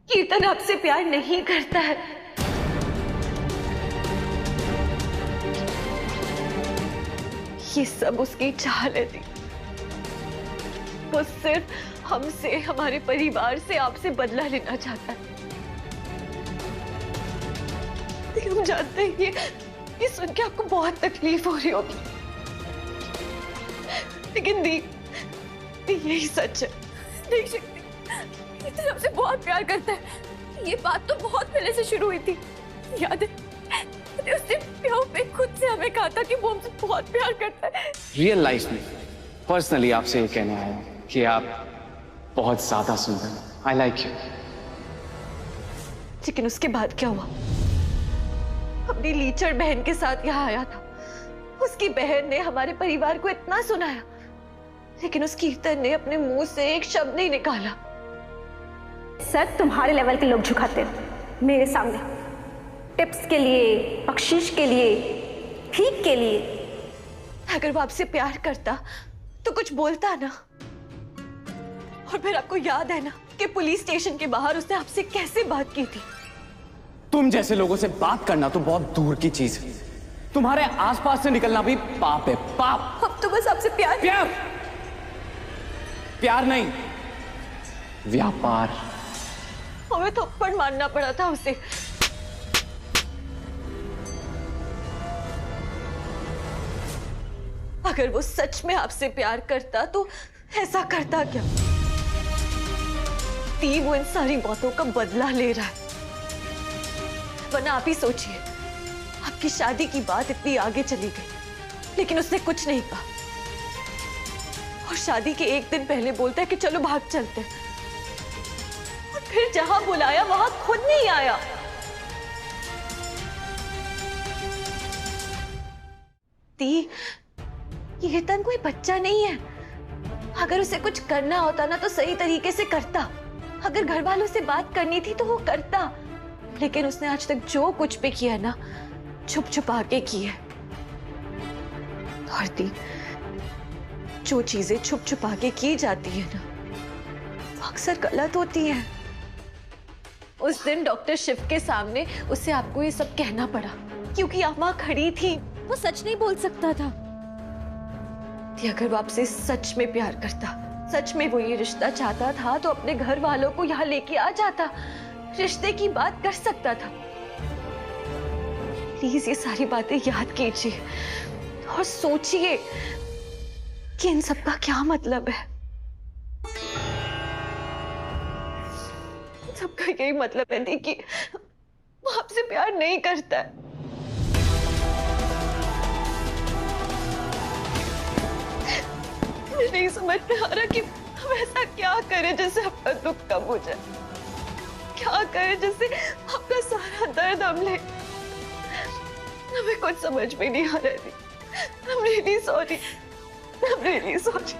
कीर्तन आपसे प्यार नहीं करता है। ये सब उसकी चाल है दी। वो सिर्फ हमसे, हमारे परिवार से, आपसे बदला लेना चाहता है। हम जानते हैं ये सुन के आपको बहुत तकलीफ हो रही होगी, लेकिन दी यही सच है। देख सकती कीर्तन हमसे बहुत प्यार करता है। ये बात तो बहुत पहले से शुरू हुई थी, याद है? उसने प्यार पे खुद से हमें कहा था कि वो हमसे बहुत प्यार करता है। रियल लाइफ में पर्सनली आपसे ये कहना है कि आप बहुत ज्यादा सुंदर हैं। I like you. लेकिन उसके बाद क्या हुआ? अपनी लीचड़ बहन के साथ यहाँ आया था। उसकी बहन ने हमारे परिवार को इतना सुनाया, लेकिन उस कीर्तन ने अपने मुंह से एक शब्द नहीं निकाला। सर, तुम्हारे लेवल के लोग झुकाते हैं मेरे सामने, टिप्स के लिए, बख्शीश के लिए, ठीक के लिए। अगर वो आपसे प्यार करता तो कुछ बोलता ना। और फिर आपको याद है ना कि पुलिस स्टेशन के बाहर उसने आपसे कैसे बात की थी। तुम जैसे लोगों से बात करना तो बहुत दूर की चीज है, तुम्हारे आसपास से निकलना भी पाप है, पाप। अब तो बस आपसे प्यार प्यार नहीं, व्यापार। हमें थप्पड़ मारना पड़ा था उसे। अगर वो सच में आपसे प्यार करता तो ऐसा करता क्या? वो इन सारी बातों का बदला ले रहा है। वरना आप ही सोचिए, आपकी शादी की बात इतनी आगे चली गई, लेकिन उसने कुछ नहीं कहा। और शादी के एक दिन पहले बोलता है कि चलो भाग चलते हैं, और फिर जहां बुलाया वहां खुद नहीं आया। कीर्तन कोई बच्चा नहीं है। अगर उसे कुछ करना होता ना तो सही तरीके से करता। अगर घर वालों से बात करनी थी तो वो करता, लेकिन उसने आज तक जो कुछ भी किया ना, छुप छुपा के किया। और दी, जो चीजें छुप छुपा के की जाती है ना, वो अक्सर गलत होती हैं। उस दिन डॉक्टर शिव के सामने उसे आपको ये सब कहना पड़ा, क्योंकि आप वहां खड़ी थी। वो सच नहीं बोल सकता था। अगर वो आपसे सच में प्यार करता, सच में वो ये रिश्ता चाहता था, तो अपने घर वालों को यहाँ लेके आ जाता, रिश्ते की बात कर सकता था। प्लीज ये सारी बातें याद कीजिए और सोचिए कि इन सब का क्या मतलब है। सबका यही मतलब है दी कि वो आपसे प्यार नहीं करता है। मुझे नहीं समझ में आ रहा कि हम ऐसा क्या करें जिससे आपका दुख कम हो जाए, क्या करें जिससे आपका सारा दर्द हम ले। हमें कुछ समझ में नहीं आ रहा थी। I'm really sorry, I'm really sorry।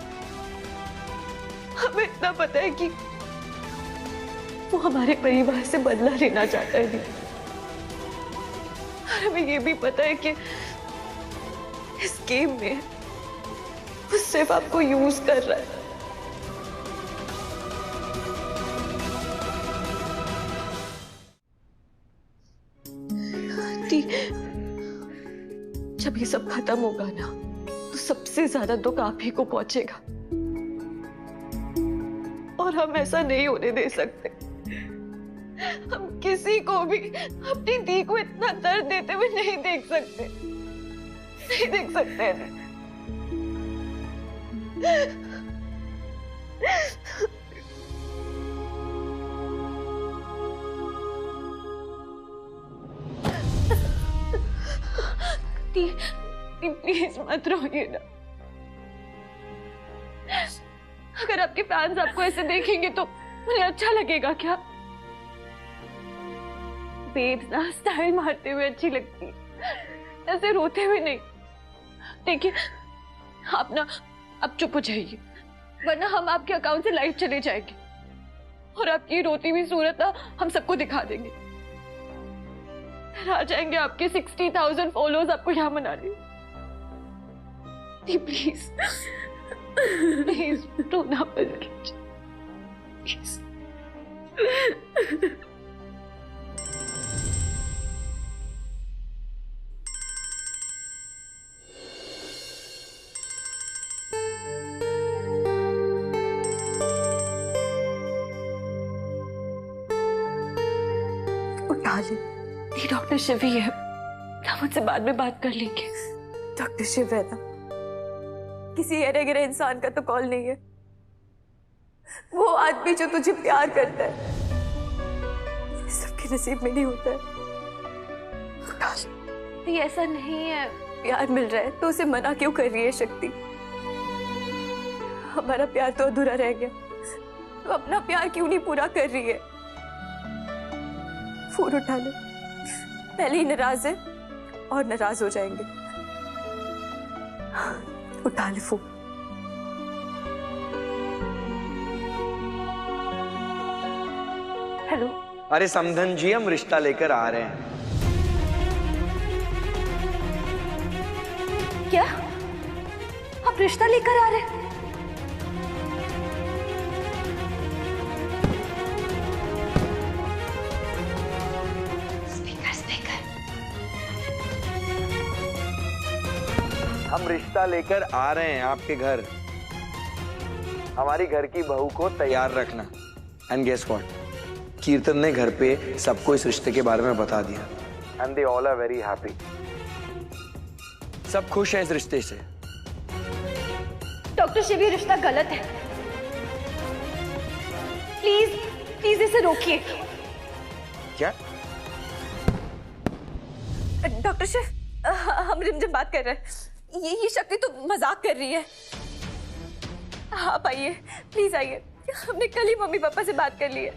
हमें इतना पता है कि वो हमारे परिवार से बदला लेना चाहता है, और हमें ये भी पता है कि इस गेम में वो सिर्फ आपको यूज कर रहा है। जब ये सब खत्म होगा ना, तो सबसे ज्यादा दुख आप ही को पहुंचेगा, और हम ऐसा नहीं होने दे सकते। हम किसी को भी अपनी दी को इतना दर्द देते हुए नहीं देख सकते, नहीं देख सकते। प्लीज मत रोइए ना। अगर आपके फैंस आपको ऐसे देखेंगे तो मुझे अच्छा लगेगा क्या? वेद ना स्टाइल मारते हुए अच्छी लगती है, ऐसे रोते हुए नहीं। देखिए आप ना अब चुप हो जाइए, वरना हम आपके अकाउंट से लाइव चले जाएंगे, और आपकी रोती हुई सूरत ना हम सबको दिखा देंगे। फिर आ जाएंगे आपके 60,000 फॉलोअर्स आपको यहाँ मनाने। प्लीज प्लीज रोना बंद कीजिए, प्लीज। उठा ले। ये डॉक्टर शिव ही है, हम मुझसे बाद में बात कर लेंगे। डॉक्टर शिव है ना, किसी अरे गिरे इंसान का तो कॉल नहीं है। वो आदमी जो तुझे प्यार करता है, सबके नसीब में नहीं होता है। उठा ले। ये ऐसा नहीं है, प्यार मिल रहा है तो उसे मना क्यों कर रही है शक्ति? हमारा प्यार तो अधूरा रह गया, तो अपना प्यार क्यों नहीं पूरा कर रही है? फोन उठा ले, पहले ही नाराज है और नाराज हो जाएंगे। उठा ले फोन। हेलो। अरे समधन जी, हम रिश्ता लेकर आ रहे हैं। क्या आप रिश्ता लेकर आ रहे हैं? हम रिश्ता लेकर आ रहे हैं आपके घर। हमारी घर की बहू को तैयार रखना। एंड गेस व्हाट, कीर्तन ने घर पे सबको इस रिश्ते के बारे में बता दिया। And they all are very happy. सब खुश हैं इस रिश्ते से। डॉक्टर शिव, ये रिश्ता गलत है। प्लीज प्लीज इसे रोकिए। क्या? डॉक्टर शिव, हम रिमझिम बात कर रहे हैं। ये शक्ति तो मजाक कर रही है। आप आइए, प्लीज आइए। हमने कल ही मम्मी पापा से बात कर ली है।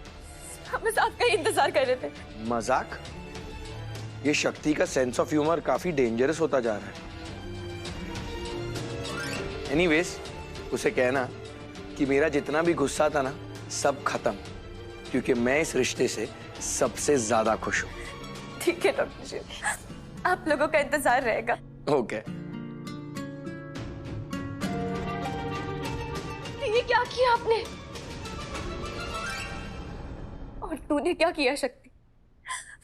हम बस आपका ही इंतजार कर रहे थे। मजाक? ये शक्ति का सेंस ऑफ ह्यूमर काफी डेंजरस होता जा रहा है। एनीवेज, उसे कहना कि मेरा जितना भी गुस्सा था ना, सब खत्म, क्योंकि मैं इस रिश्ते से सबसे ज्यादा खुश हूं। ठीक है डॉक्टर शिव, आप लोगों का इंतजार रहेगा। ओके। ये क्या किया आपने? और तूने क्या किया शक्ति?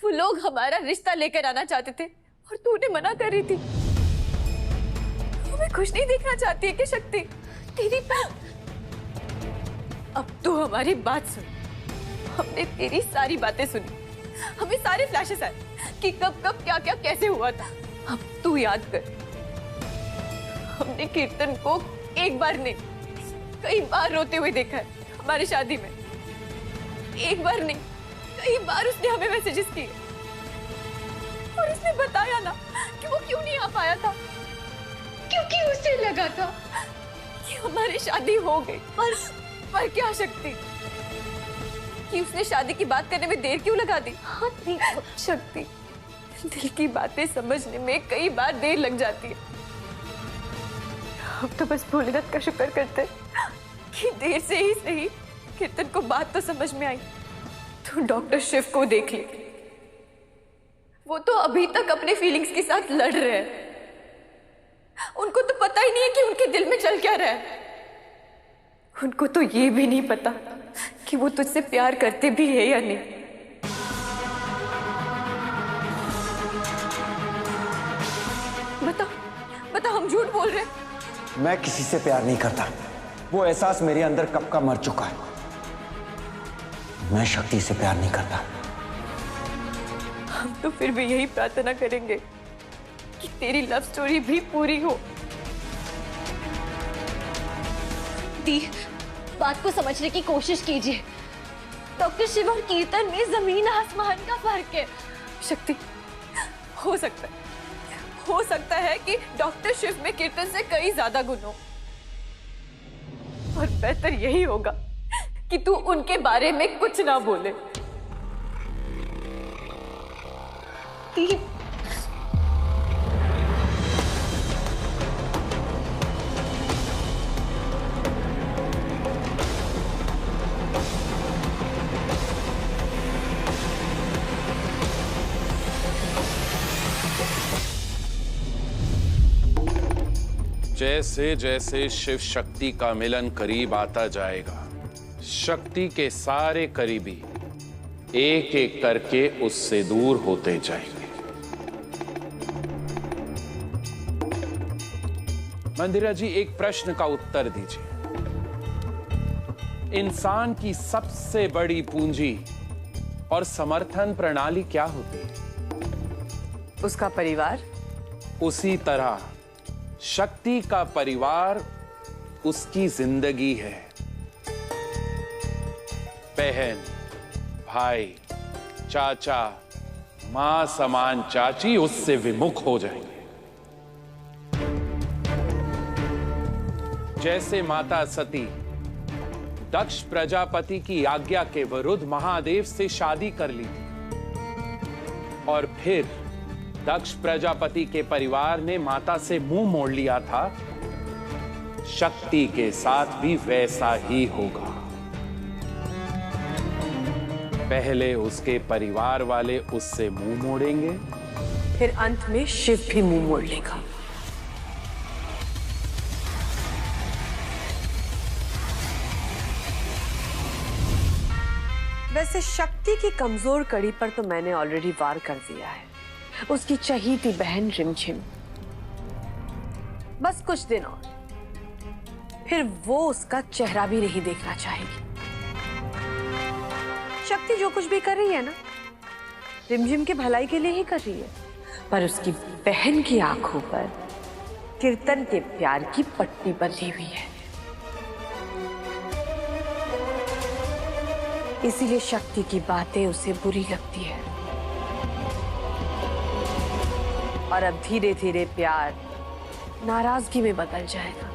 वो लोग हमारा रिश्ता लेकर आना चाहते थे और तूने मना कर रही थी। हमें खुश नहीं देखना चाहती है क्या शक्ति? तेरी बात। अब तू हमारी बात सुन। हमने तेरी सारी बातें सुनी, हमें सारे फ्लैशेस आए कि कब कब क्या क्या कैसे हुआ था। अब तू याद कर, हमने कीर्तन को एक बार नहीं, कई बार रोते हुए देखा है हमारी शादी में। एक बार नहीं, कई बार उसने हमें मैसेजेस किए और उसने बताया ना कि वो क्यों नहीं आ पाया था, क्योंकि उसे लगा था कि हमारी शादी हो गई। पर क्या शक्ति, कि उसने शादी की बात करने में देर क्यों लगा दी? हाँ शक्ति, दिल की बातें समझने में कई बार देर लग जाती है। हम तो बस भोलेनाथ का शुक्र करते हैं कि देर से ही सही कीर्तन को बात तो समझ में आई। तो डॉक्टर शिव को देख ले, वो तो अभी तक अपने फीलिंग्स के साथ लड़ रहे हैं। उनको तो पता ही नहीं है कि उनके दिल में चल क्या रहा है। उनको तो ये भी नहीं पता कि वो तुझसे प्यार करते भी है या नहीं। बता हम झूठ बोल रहे हैं? मैं किसी से प्यार नहीं करता। वो एहसास मेरे अंदर कब का मर चुका है। मैं शक्ति से प्यार नहीं करता। हम तो फिर भी यही प्रार्थना करेंगे कि तेरी लव स्टोरी भी पूरी हो। दी, बात को समझने की कोशिश कीजिए। डॉक्टर शिव और कीर्तन में जमीन आसमान का फर्क है। शक्ति, हो सकता है कि डॉक्टर शिव में कीर्तन से कई ज्यादा गुण हो, और बेहतर यही होगा कि तू उनके बारे में कुछ ना बोले। जैसे जैसे शिव शक्ति का मिलन करीब आता जाएगा, शक्ति के सारे करीबी एक एक करके उससे दूर होते जाएंगे। मंदिरा जी, एक प्रश्न का उत्तर दीजिए। इंसान की सबसे बड़ी पूंजी और समर्थन प्रणाली क्या होती है? उसका परिवार। उसी तरह शक्ति का परिवार उसकी जिंदगी है। बहन, भाई, चाचा, मां समान चाची उससे विमुख हो जाएंगे। जैसे माता सती दक्ष प्रजापति की आज्ञा के विरुद्ध महादेव से शादी कर ली थी और फिर दक्ष प्रजापति के परिवार ने माता से मुंह मोड़ लिया था, शक्ति के साथ भी वैसा ही होगा। पहले उसके परिवार वाले उससे मुंह मोड़ेंगे, फिर अंत में शिव भी मुंह मोड़ लेगा। वैसे शक्ति की कमजोर कड़ी पर तो मैंने ऑलरेडी वार कर दिया है, उसकी चहीती बहन रिमझिम। बस कुछ दिन और, फिर वो उसका चेहरा भी नहीं देखना चाहेगी। शक्ति जो कुछ भी कर रही है ना, रिमझिम के भलाई के लिए ही कर रही है, पर उसकी बहन की आंखों पर कीर्तन के प्यार की पट्टी बंधी हुई है। इसीलिए शक्ति की बातें उसे बुरी लगती है और अब धीरे धीरे प्यार नाराजगी में बदल जाएगा,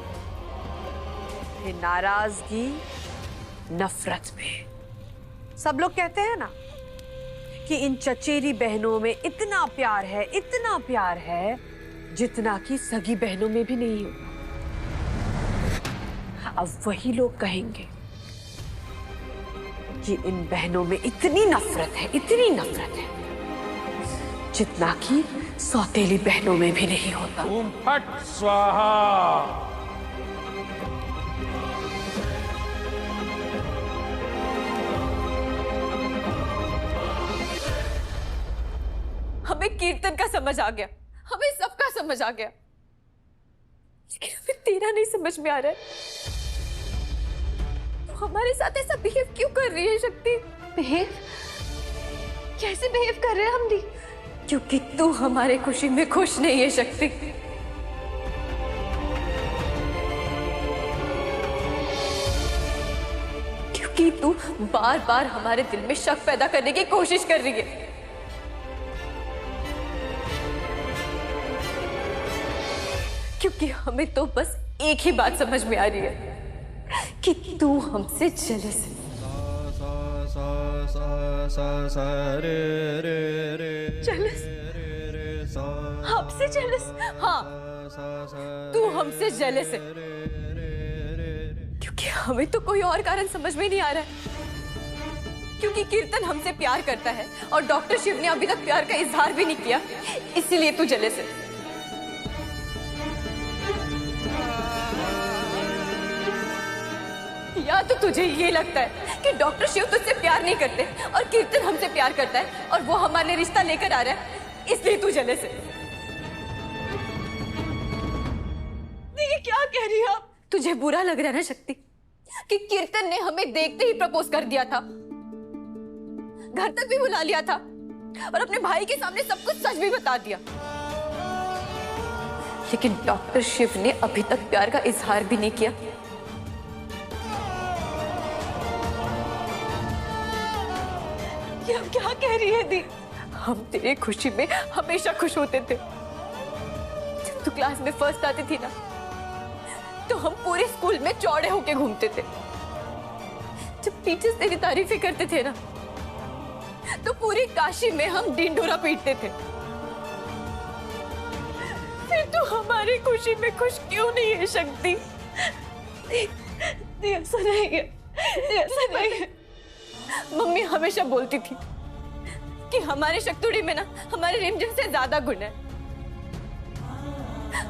फिर नाराजगी नफरत में। सब लोग कहते हैं ना कि इन चचेरी बहनों में इतना प्यार है जितना कि सगी बहनों में भी नहीं होता। अब वही लोग कहेंगे कि इन बहनों में इतनी नफरत है जितना कि सौतेली बहनों में भी नहीं होता। ओम फट स्वाहा। हमें कीर्तन का समझ आ गया, हमें सबका समझ आ गया, लेकिन हमें तेरा नहीं समझ में आ रहा है। हमारे साथ ऐसा बिहेव क्यों कर रही है शक्ति? बिहेव? कैसे बिहेव कर रहे हैं हम दी? क्योंकि तू हमारे खुशी में खुश नहीं है शक्ति। क्योंकि तू बार बार हमारे दिल में शक पैदा करने की कोशिश कर रही है। क्योंकि हमें तो बस एक ही बात समझ में आ रही है कि तू हमसे जेलस है। जेलस? हमसे जेलस? हाँ, तू हमसे जेलस है क्योंकि हमें तो कोई और कारण समझ में नहीं आ रहा है। क्योंकि कीर्तन हमसे प्यार करता है और डॉक्टर शिव ने अभी तक प्यार का इजहार भी नहीं किया, इसीलिए तू जेलस है। या तो तुझे ये लगता है कि डॉक्टर शिव तुझसे प्यार नहीं करते और कीर्तन हमसे प्यार करता है और वो हमारे रिश्ता लेकर आ रहा है, इसलिए तू जेलस है। ये क्या कह रही है आप? तुझे बुरा लग रहा है ना शक्ति कि कीर्तन ने हमें देखते ही प्रपोज कर दिया था, घर तक भी बुला लिया था और अपने भाई के सामने सब कुछ सच भी बता दिया, लेकिन डॉक्टर शिव ने अभी तक प्यार का इजहार भी नहीं किया। ये हम क्या कह रही है दी? हम तेरी खुशी में हमेशा खुश होते थे। जब तू क्लास में फर्स्ट आती थी ना, तो हम पूरे स्कूल में चौड़े होके घूमते थे। जब टीचर्स तेरी तारीफें करते थे ना, तो पूरी काशी में हम ढिंढोरा पीटते थे। फिर तू हमारी खुशी में खुश क्यों नहीं है शक्ति? ऐसा नहीं है, ऐसा नहीं है। मम्मी हमेशा बोलती थी कि हमारे शक्तुड़ी में ना हमारे रिमझिम से ज्यादा गुण है।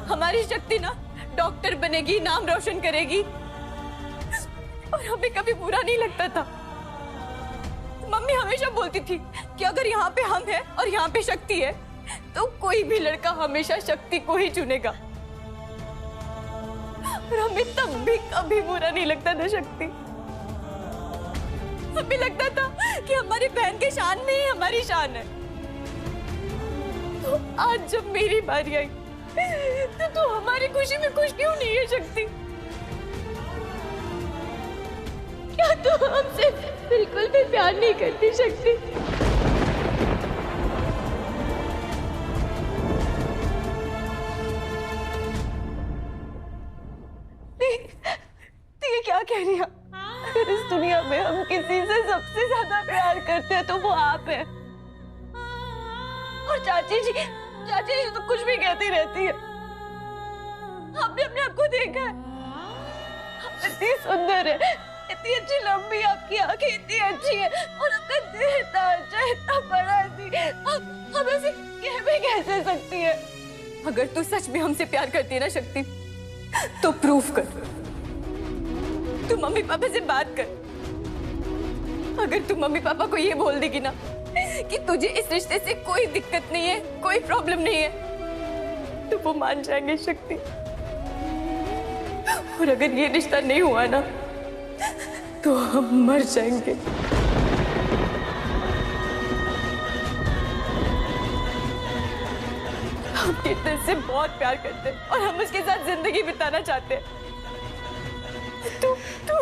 हमारी शक्ति ना डॉक्टर बनेगी, नाम रोशन करेगी, और हमें कभी बुरा नहीं लगता था। मम्मी हमेशा बोलती थी कि अगर यहाँ पे हम हैं और यहाँ पे शक्ति है तो कोई भी लड़का हमेशा शक्ति को ही चुनेगा, और हमें तब भी कभी बुरा नहीं लगता था शक्ति। हमें लगता था कि हमारी बहन की शान में ही हमारी शान है। तो आज जब मेरी बारी आई तो तू हमारी खुशी में खुश क्यों नहीं है शक्ति? क्या तू हमसे बिल्कुल भी प्यार नहीं करती शक्ति? ये क्या कह रही है? अगर इस दुनिया में हम किसी से सबसे ज्यादा प्यार करते हैं तो वो आप है। और चाची जी तो कुछ भी कहती रहती है। आपने अपने आप को देखा है, आप इतनी सुंदर है, इतनी अच्छी लंबी आपकी आंखें इतनी अच्छी है और आपका दिल इतना अच्छा इतना बड़ा सी, आप ऐसे कह भी कैसे सकती है? अगर तू सच में हमसे प्यार करती है ना शक्ति, तो प्रूफ कर। तू मम्मी पापा से बात कर। अगर तू मम्मी पापा को ये बोल देगी ना कि तुझे इस रिश्ते से कोई दिक्कत नहीं है, कोई प्रॉब्लम नहीं है, तो वो मान जाएंगे शक्ति। और अगर ये रिश्ता नहीं हुआ ना तो हम मर जाएंगे। हम कीर्तन से बहुत प्यार करते हैं और हम उसके साथ जिंदगी बिताना चाहते हैं। तू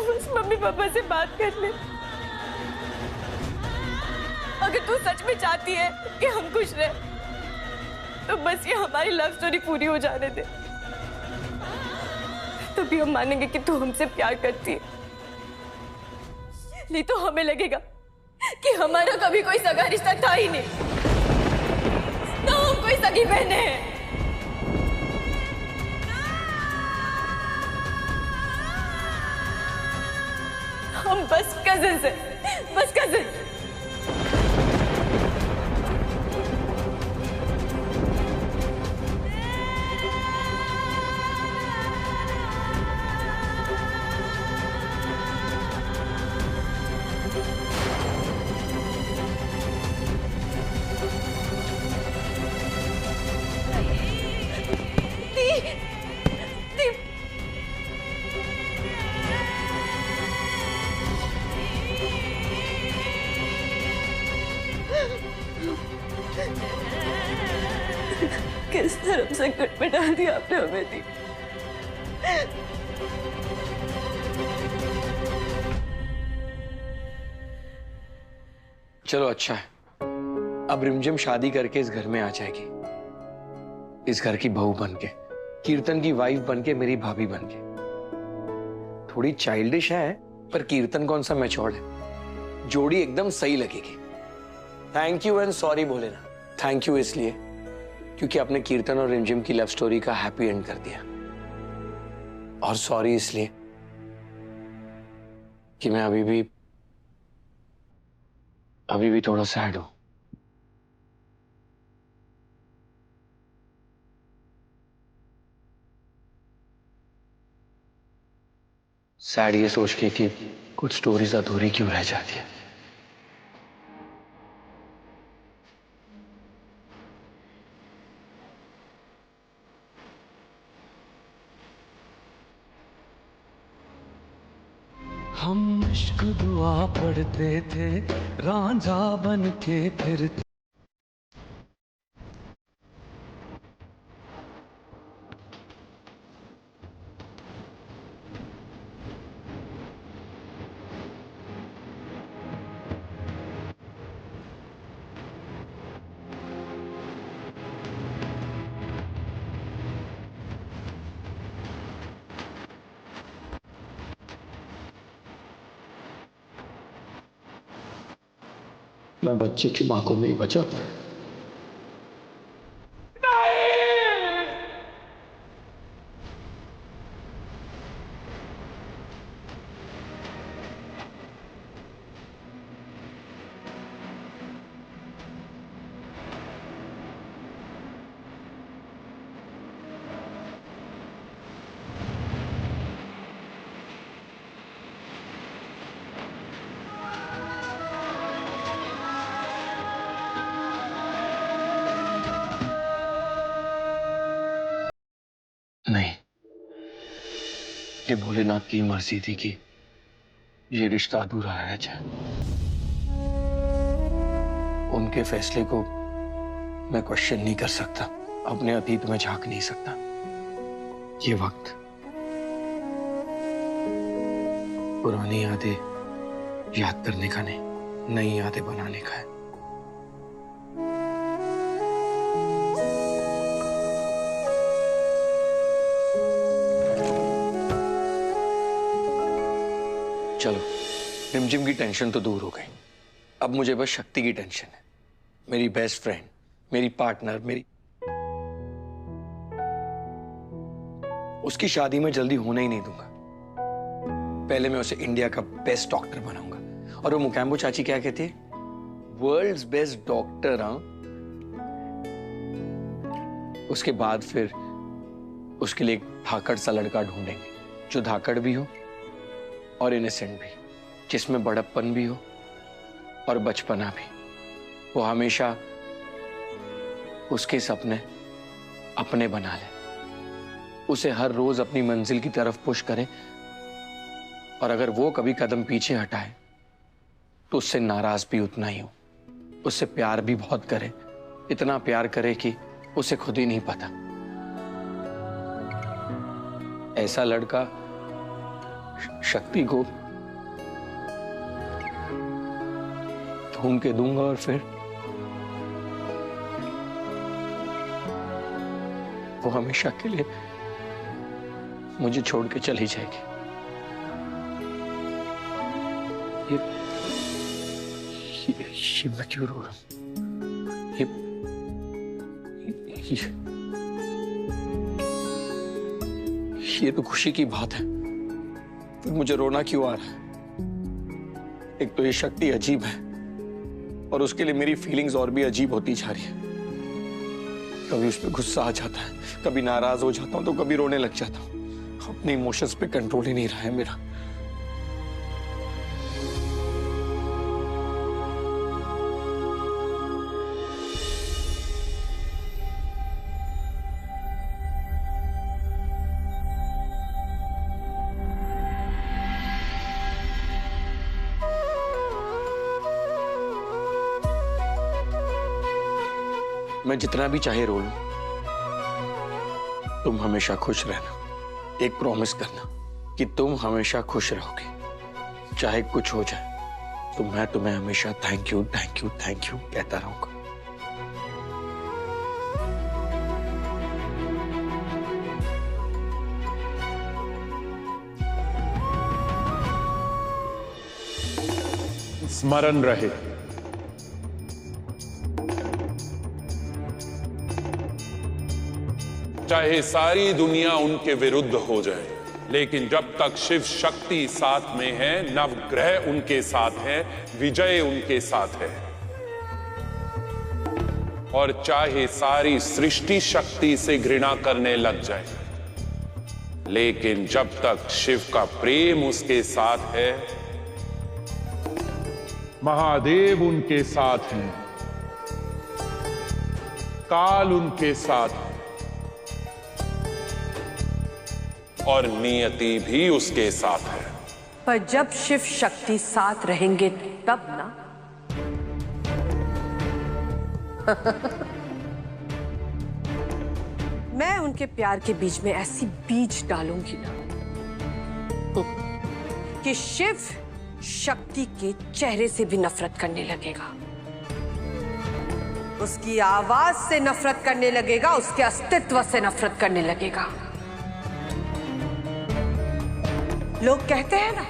बस मम्मी पापा से बात कर ले। अगर तू सच में चाहती है कि हम खुश रहे तो बस ये हमारी लव स्टोरी पूरी हो जाने दे, तभी हम मानेंगे कि तू हमसे प्यार करती है। नहीं तो हमें लगेगा कि हमारा कभी कोई सगा रिश्ता था ही नहीं, ना हम कोई सगी बहनें हैं। हम बस कजिन है, बस कजिन। किस तरफ संकट में डाल दिया आपने हमें दी। चलो अच्छा है, अब रिमझिम शादी करके इस घर में आ जाएगी, इस घर की बहू बनके, कीर्तन की वाइफ बनके, मेरी भाभी बनके। थोड़ी चाइल्डिश है पर कीर्तन कौन सा मैच्योर्ड है, जोड़ी एकदम सही लगेगी। थैंक यू एंड सॉरी बोले ना। थैंक यू इसलिए क्योंकि आपने कीर्तन और रिमझिम की लव स्टोरी का हैप्पी एंड कर दिया, और सॉरी इसलिए कि मैं अभी भी थोड़ा सैड हूं। सैड ये सोच के कि कुछ स्टोरीज अधूरी क्यों रह जाती है। हम इश्क दुआ पढ़ते थे, रांझा बन के फिरते। मैं बच्चे की मां को नहीं बचा पाया। नहीं, ये भोलेनाथ की मर्जी थी कि ये रिश्ता अधूरा रह जाए। उनके फैसले को मैं क्वेश्चन नहीं कर सकता, अपने अतीत में झांक नहीं सकता। ये वक्त पुरानी यादें याद करने का नहीं, नई यादें बनाने का है। चलो, रिमझिम की टेंशन तो दूर हो गई। अब मुझे बस शक्ति की टेंशन है। मेरी बेस्ट फ्रेंड, मेरी पार्टनर, उसकी शादी में जल्दी होने ही नहीं दूंगा। पहले मैं उसे इंडिया का बेस्ट डॉक्टर बनाऊंगा। और वो मुकेम्बो चाची क्या कहती है? World's best doctor. हाँ, उसके बाद फिर उसके लिए एक धाकड़ सा लड़का ढूंढेंगे, जो धाकड़ भी हो और इनोसेंट भी, जिसमें बड़प्पन भी हो और बचपना भी। वो हमेशा उसके सपने अपने बना ले, उसे हर रोज अपनी मंजिल की तरफ पुश करे, और अगर वो कभी कदम पीछे हटाए तो उससे नाराज भी उतना ही हो। उससे प्यार भी बहुत करे, इतना प्यार करे कि उसे खुद ही नहीं पता। ऐसा लड़का शक्ति को ढूंढ के दूंगा और फिर वो हमेशा के लिए मुझे छोड़ के चली जाएगी। ये मैं क्यों रो रहा हूं? ये तो खुशी की बात है, फिर मुझे रोना क्यों आ रहा है? एक तो ये शक्ति अजीब है और उसके लिए मेरी फीलिंग्स और भी अजीब होती जा रही है। कभी उस पर गुस्सा आ जाता है, कभी नाराज हो जाता हूं, तो कभी रोने लग जाता हूं। अपने इमोशंस पे कंट्रोल ही नहीं रहा है मेरा। मैं जितना भी चाहे रो लूं, तुम हमेशा खुश रहना। एक प्रॉमिस करना कि तुम हमेशा खुश रहोगे, चाहे कुछ हो जाए। तो मैं तुम्हें हमेशा thank you thank you thank you कहता रहूंगा। स्मरण रहे, चाहे सारी दुनिया उनके विरुद्ध हो जाए, लेकिन जब तक शिव शक्ति साथ में है, नवग्रह उनके साथ है, विजय उनके साथ है। और चाहे सारी सृष्टि शक्ति से घृणा करने लग जाए, लेकिन जब तक शिव का प्रेम उसके साथ है, महादेव उनके साथ हैं, काल उनके साथ है, और नियति भी उसके साथ है। पर जब शिव शक्ति साथ रहेंगे तब ना। मैं उनके प्यार के बीच में ऐसी बीज डालूंगी ना कि शिव शक्ति के चेहरे से भी नफरत करने लगेगा, उसकी आवाज से नफरत करने लगेगा, उसके अस्तित्व से नफरत करने लगेगा। लोग कहते हैं ना,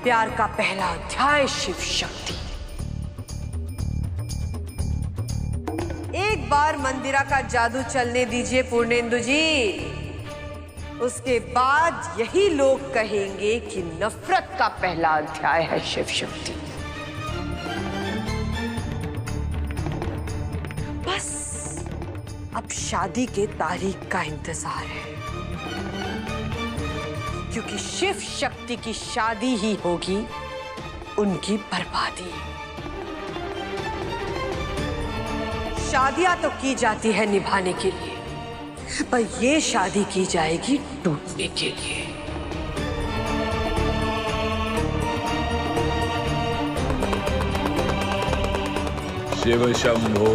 प्यार का पहला अध्याय शिव शक्ति। एक बार मंदिरा का जादू चलने दीजिए पूर्णेंदु जी, उसके बाद यही लोग कहेंगे कि नफरत का पहला अध्याय है शिव शक्ति। बस अब शादी के तारीख का इंतजार है, क्योंकि शिव शक्ति की शादी ही होगी उनकी बर्बादी। शादियां तो की जाती है निभाने के लिए, पर ये शादी की जाएगी टूटने के लिए। शिव शंभो।